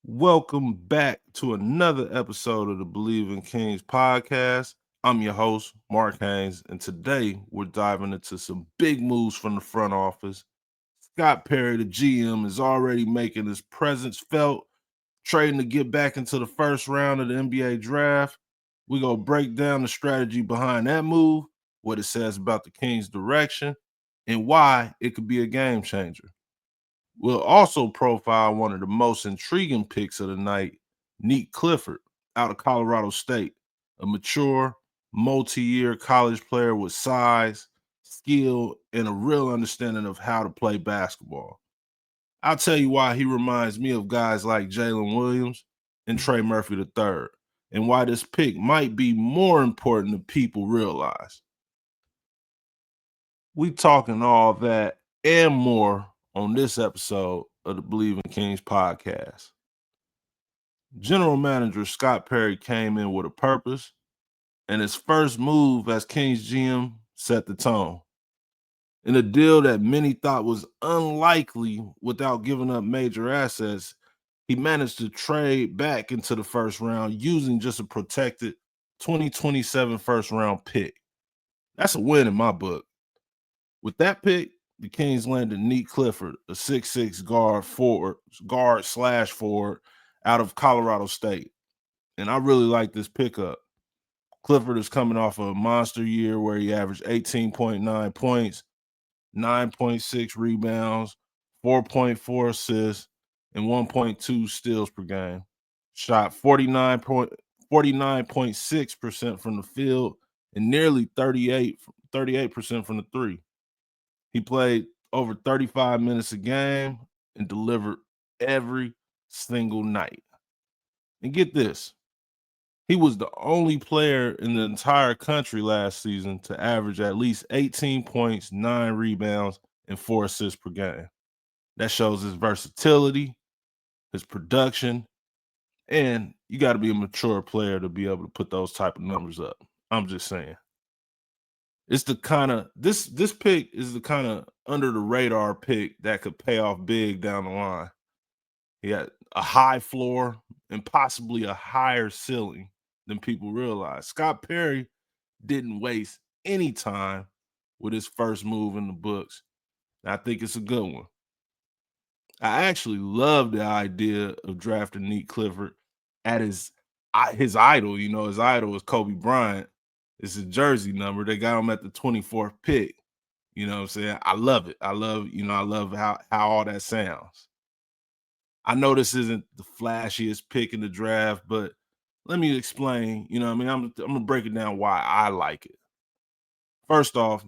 Welcome back to another episode of the Bleav In Kings podcast. I'm your host, Mark Haynes, and today we're diving into some big moves from the front office. Scott Perry, the GM, is already making his presence felt, trading to get back into the first round of the NBA draft. We're going to break down the strategy behind that move, what it says about the Kings' direction, and why it could be a game changer. We'll also profile one of the most intriguing picks of the night, Nique Clifford, out of Colorado State, a mature, multi-year college player with size, skill, and a real understanding of how to play basketball. I'll tell you why he reminds me of guys like Jalen Williams and Trey Murphy III, and why this pick might be more important than people realize. We talking all that and more on this episode of the Bleav In Kings podcast. General Manager Scott Perry came in with a purpose, and his first move as Kings GM set the tone. In a deal that many thought was unlikely without giving up major assets, he managed to trade back into the first round using just a protected 2027 first round pick. That's a win in my book. With that pick, the Kings landed Nique Clifford, a 6'6" guard/forward out of Colorado State. And I really like this pickup. Clifford is coming off a monster year where he averaged 18.9 points, 9.6 rebounds, 4.4 assists, and 1.2 steals per game. Shot 49.6% from the field and nearly 38% from the three. He played over 35 minutes a game and delivered every single night. And get this, he was the only player in the entire country last season to average at least 18 points, 9 rebounds, and 4 assists per game. That shows his versatility, his production, and you got to be a mature player to be able to put those type of numbers up. I'm just saying. It's the kind of this pick is the kind of under the radar pick that could pay off big down the line. He had a high floor and possibly a higher ceiling than people realize. Scott Perry didn't waste any time with his first move in the books. I think it's a good one. I actually love the idea of drafting Nique Clifford at his idol. You know, his idol is Kobe Bryant. It's a jersey number. They got him at the 24th pick. You know what I'm saying? I love it. I love how all that sounds. I know this isn't the flashiest pick in the draft, but let me explain. You know what I mean? I'm gonna break it down why I like it. First off,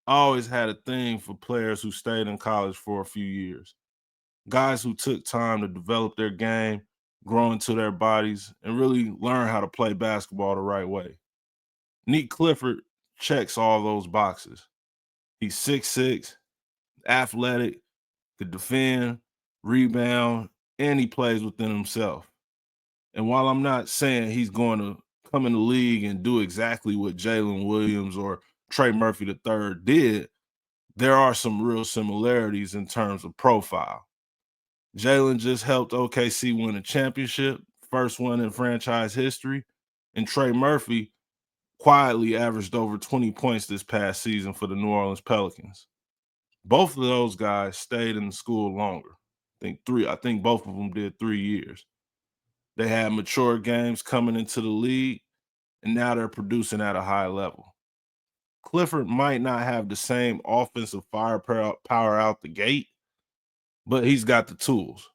I always had a thing for players who stayed in college for a few years. Guys who took time to develop their game, grow into their bodies, and really learn how to play basketball the right way. Nique Clifford checks all those boxes. He's 6'6", athletic, could defend, rebound, and he plays within himself. And while I'm not saying he's going to come in the league and do exactly what Jalen Williams or Trey Murphy III did, there are some real similarities in terms of profile. Jalen just helped OKC win a championship, first one in franchise history, and Trey Murphy quietly averaged over 20 points this past season for the New Orleans Pelicans. Both of those guys stayed in the school longer. I think both of them did 3 years. They had mature games coming into the league, and now they're producing at a high level. Clifford might not have the same offensive firepower out the gate, but he's got the tools.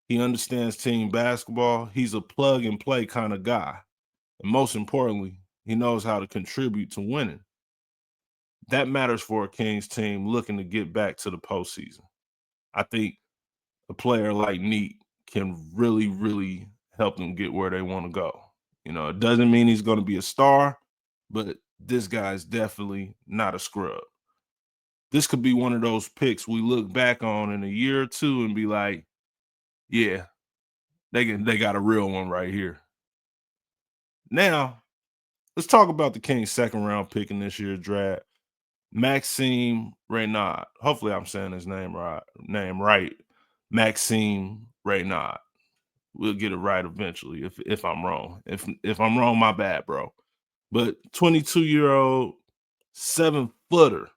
He understands team basketball. He's a plug and play kind of guy. And most importantly, he knows how to contribute to winning. That matters for a Kings team looking to get back to the postseason. I think a player like Nique can really, really help them get where they want to go. You know, it doesn't mean he's going to be a star, but this guy's definitely not a scrub. This could be one of those picks we look back on in a year or two and be like, yeah, they got a real one right here. Now, let's talk about the Kings' second round pick in this year's draft, Maxime Raynaud. Hopefully, I'm saying his name right. Maxime Raynaud. we'll get it right eventually. If I'm wrong, if I'm wrong, my bad, bro. But 22-year-old 7-footer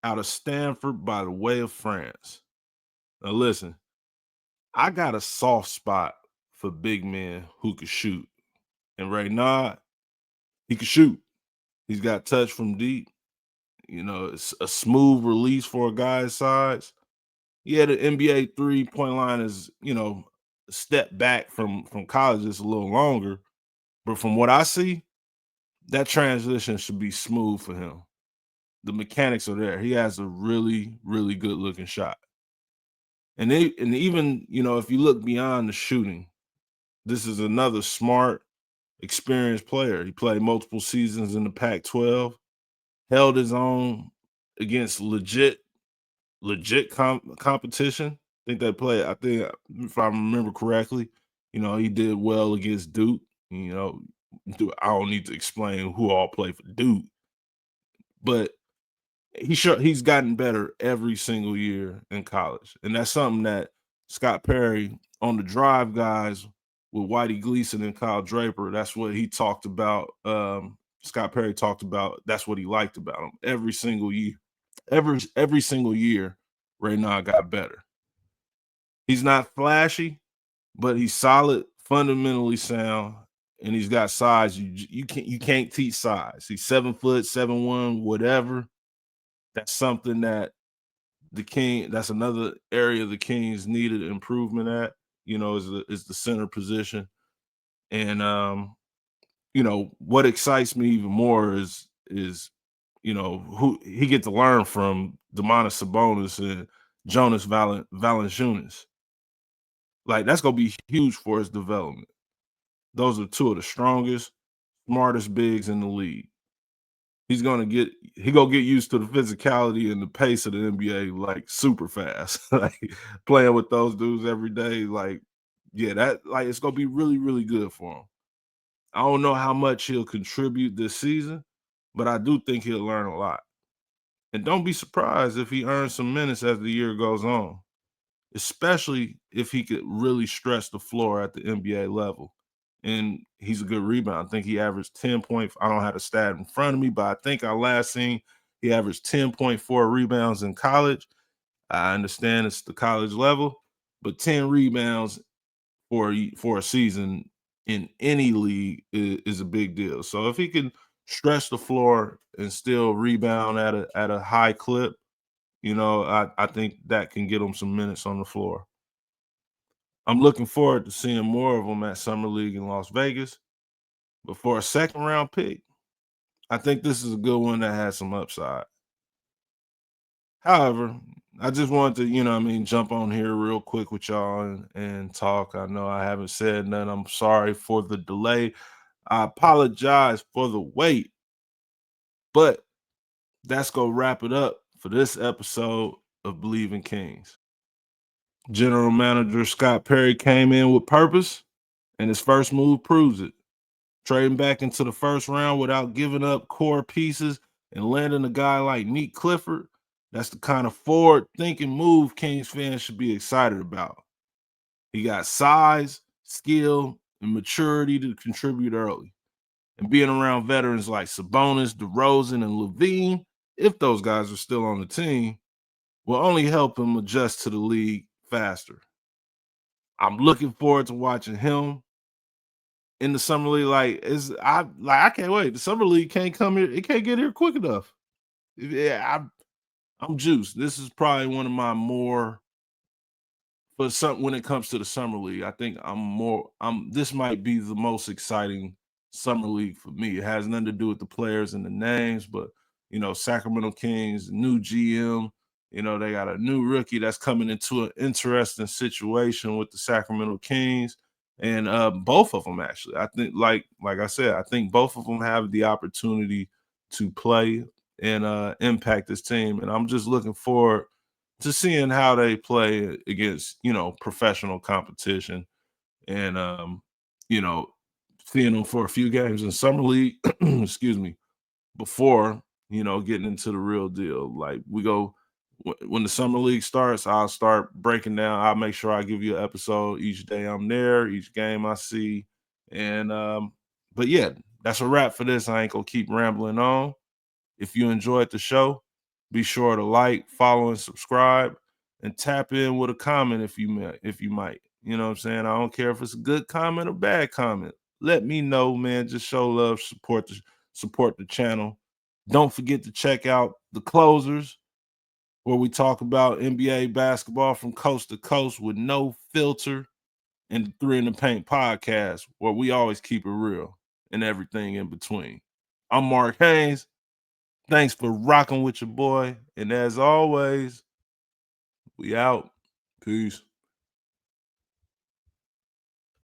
out of Stanford by the way of France. Now listen, I got a soft spot for big men who can shoot, and Raynaud, he can shoot. He's got touch from deep. It's a smooth release for a guy's size. Yeah, the NBA 3-point line is, a step back from college. It's a little longer, but from what I see, that transition should be smooth for him. The mechanics are there. He has a really, really good looking shot. And even, if you look beyond the shooting, this is another smart, experienced player. He played multiple seasons in the Pac-12, held his own against legit competition. I think if I remember correctly, he did well against Duke. You know, I don't need to explain who all play for Duke, but he's gotten better every single year in college, and that's something that Scott Perry on the Drive guys with Whitey Gleason and Kyle Draper. That's what he talked about. Scott Perry talked about. That's what he liked about him every single year. Every single year, Raynaud got better. He's not flashy, but he's solid, fundamentally sound, and he's got size. You can't teach size. He's 7 foot, 7'1", whatever. That's something that that's another area the Kings needed improvement at, is the center position. And what excites me even more is who he get to learn from Demonis Sabonis and Jonas Valanciunas. Like that's gonna be huge for his development. Those are two of the strongest, smartest bigs in the league. He gonna get used to the physicality and the pace of the NBA like super fast. Like playing with those dudes every day, like yeah, that like it's gonna be really, really good for him. I don't know how much he'll contribute this season, but I do think he'll learn a lot. And don't be surprised if he earns some minutes as the year goes on, especially if he could really stretch the floor at the NBA level. And he's a good rebound. I think he averaged 10 point. I don't have the stat in front of me, but I think I last seen he averaged 10.4 rebounds in college. I understand it's the college level, but 10 rebounds for a season in any league is a big deal. So if he can stretch the floor and still rebound at a high clip, I think that can get him some minutes on the floor. I'm looking forward to seeing more of them at Summer League in Las Vegas. But for a second round pick, I think this is a good one that has some upside. However, I just wanted to, jump on here real quick with y'all and talk. I know I haven't said nothing. I'm sorry for the delay. I apologize for the wait. But that's going to wrap it up for this episode of Bleav In Kings. General Manager Scott Perry came in with purpose, and his first move proves it. Trading back into the first round without giving up core pieces and landing a guy like Nique Clifford, that's the kind of forward-thinking move Kings fans should be excited about. He got size, skill, and maturity to contribute early. And being around veterans like Sabonis, DeRozan, and Levine, if those guys are still on the team, will only help him adjust to the league faster. I'm looking forward to watching him in the summer league. I can't wait. The summer league can't come here. It can't get here quick enough. Yeah, I'm juiced. This is probably one of my more when it comes to the summer league. I think this might be the most exciting summer league for me. It has nothing to do with the players and the names, but Sacramento Kings, new GM. They got a new rookie that's coming into an interesting situation with the Sacramento Kings. And both of them actually, I think, like I said, I think both of them have the opportunity to play and impact this team. And I'm just looking forward to seeing how they play against professional competition, and seeing them for a few games in summer league. Excuse me, before getting into the real deal. Like we go when the summer league starts, I'll start breaking down. I'll make sure I give you an episode each day I'm there, each game I see. And but yeah, that's a wrap for this. I ain't gonna keep rambling on. If you enjoyed the show, be sure to like, follow, and subscribe, and tap in with a comment if you might. You know what I'm saying? I don't care if it's a good comment or bad comment. Let me know, man. Just show love, support the channel. Don't forget to check out the closers, where we talk about NBA basketball from coast to coast with no filter, and the Three in the Paint podcast, where we always keep it real and everything in between. I'm Mark Haynes. Thanks for rocking with your boy. And as always, we out. Peace.